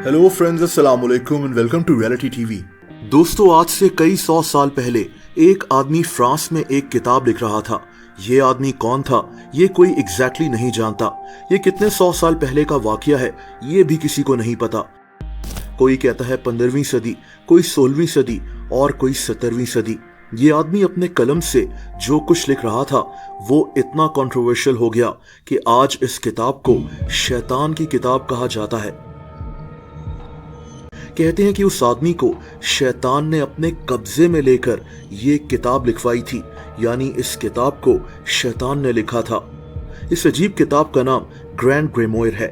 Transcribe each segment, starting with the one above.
Hello friends, अस्सलाम वालेकुम and welcome to reality TV. दोस्तों, आज से कई 100 साल पहले एक आदमी फ्रांस में एक किताब लिख रहा था। ये आदमी कौन था ये कोई एग्जैक्टली नहीं जानता। ये कितने 100 साल पहले का वाकया है ये भी किसी को नहीं पता। कोई कहता है 15वीं सदी, कोई 16वीं सदी और कोई 17वीं सदी। ये आदमी अपने कलम से जो कुछ लिख रहा था वो इतना कंट्रोवर्शियल हो गया कि आज इस किताब को शैतान की किताब कहा जाता है। कहते हैं कि उस आदमी को शैतान ने अपने कब्जे में लेकर ये किताब लिखवाई थी, यानी इस किताब को शैतान ने लिखा था। इस अजीब किताब का नाम ग्रैंड ग्रेमोयर है।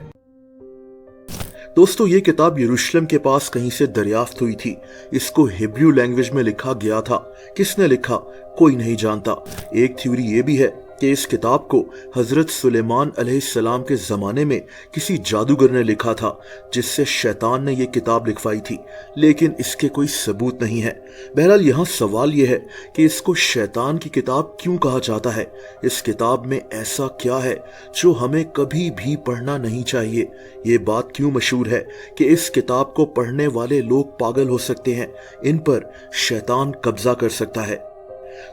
दोस्तों, ये किताब यरूशलेम के पास कहीं से दरियाफ्त हुई थी। इसको हिब्रू लैंग्वेज में लिखा गया था। किसने लिखा कोई नहीं जानता। एक थ्योरी ये भी है कि इस किताब को हजरत सुलेमान अलैहिस्सलाम के ज़माने में किसी जादूगर ने लिखा था, जिससे शैतान ने यह किताब लिखवाई थी, लेकिन इसके कोई सबूत नहीं है। बहरहाल यहाँ सवाल यह है कि इसको शैतान की किताब क्यों कहा जाता है। इस किताब में ऐसा क्या है जो हमें कभी भी पढ़ना नहीं चाहिए। ये बात क्यों मशहूर है कि इस किताब को पढ़ने वाले लोग पागल हो सकते हैं, इन पर शैतान कब्जा कर सकता है।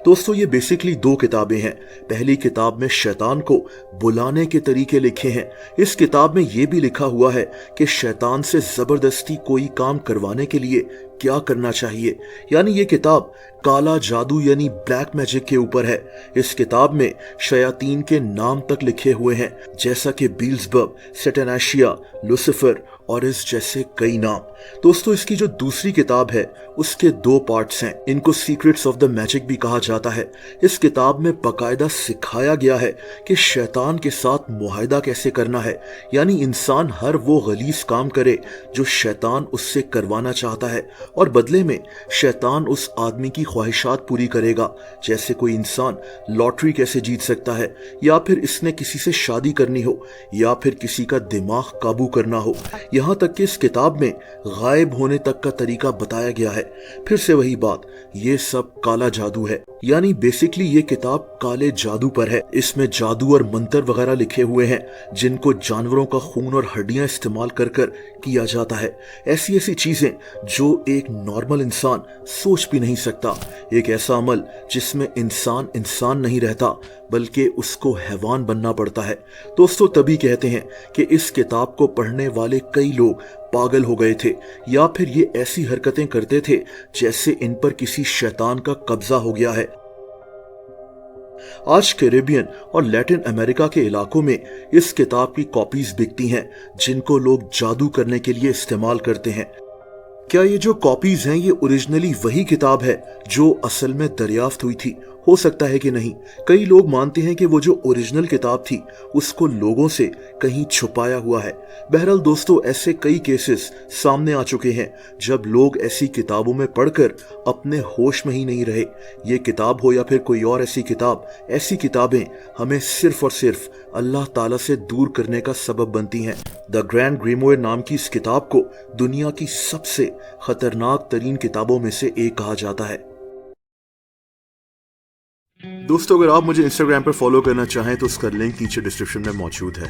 दोस्तों, ये बेसिकली दो किताबें हैं। पहली किताब में शैतान को बुलाने के तरीके लिखे हैं। इस किताब में यह भी लिखा हुआ है कि शैतान से जबरदस्ती कोई काम करवाने के लिए क्या करना चाहिए। यानी ये किताब काला जादू यानी ब्लैक मैजिक के ऊपर है। इस किताब में शयातीन के नाम तक लिखे हुए हैं, जैसा कि बील्ज़बब, सैटनाशिया, लूसीफर और इस जैसे कई नाम। दोस्तों, इसकी जो दूसरी किताब है उसके दो पार्ट्स हैं। इनको सीक्रेट्स ऑफ द मैजिक भी कहा जाता है। इस किताब में बाकायदा सिखाया गया है कि शैतान के साथ मुआहिदा कैसे करना है, यानी इंसान हर वो गलीज काम करे जो शैतान उससे करवाना चाहता है और बदले में शैतान उस आदमी की ख्वाहिशात पूरी करेगा। जैसे कोई इंसान लॉटरी कैसे जीत सकता है, या फिर इसने किसी से शादी करनी हो, या फिर किसी का दिमाग काबू करना हो। यहाँ तक कि इस किताब में गायब होने तक का तरीका बताया गया है। फिर से वही बात, ये सब काला जादू है। यानी बेसिकली ये किताब काले जादू पर है। इसमें जादू और मंत्र वगैरह लिखे हुए हैं, जिनको जानवरों का खून और हड्डियां इस्तेमाल कर किया जाता है। ऐसी ऐसी चीजें जो एक नॉर्मल इंसान सोच भी नहीं सकता। एक ऐसा अमल जिसमें इंसान इंसान नहीं रहता बल्कि उसको हैवान बनना पड़ता है। दोस्तों, तभी कहते हैं कि इस किताब को पढ़ने वाले कई लोग पागल हो गए थे, या फिर ये ऐसी हरकतें करते थे जैसे इन पर किसी शैतान का कब्जा हो गया है। आज कैरेबियन और लैटिन अमेरिका के इलाकों में इस किताब की कॉपीज बिकती हैं, जिनको लोग जादू करने के लिए इस्तेमाल करते हैं। क्या ये जो कॉपीज हैं ये ओरिजिनली वही किताब है जो असल में दरियाफ्त हुई थी? हो सकता है कि नहीं। कई लोग मानते हैं कि वो जो ओरिजिनल किताब थी उसको लोगों से कहीं छुपाया हुआ है। बहरहाल दोस्तों, ऐसे कई केसेस सामने आ चुके हैं जब लोग ऐसी किताबों में पढ़कर अपने होश में ही नहीं रहे। ये किताब हो या फिर कोई और ऐसी किताब, ऐसी किताबें हमें सिर्फ और सिर्फ अल्लाह ताला से दूर करने का सबब बनती हैं। द ग्रैंड ग्रेमोयर नाम की इस किताब को दुनिया की सबसे खतरनाक तरीन किताबों में से एक कहा जाता है। दोस्तों, अगर आप मुझे इंस्टाग्राम पर फॉलो करना चाहें तो उसका लिंक नीचे डिस्क्रिप्शन में मौजूद है।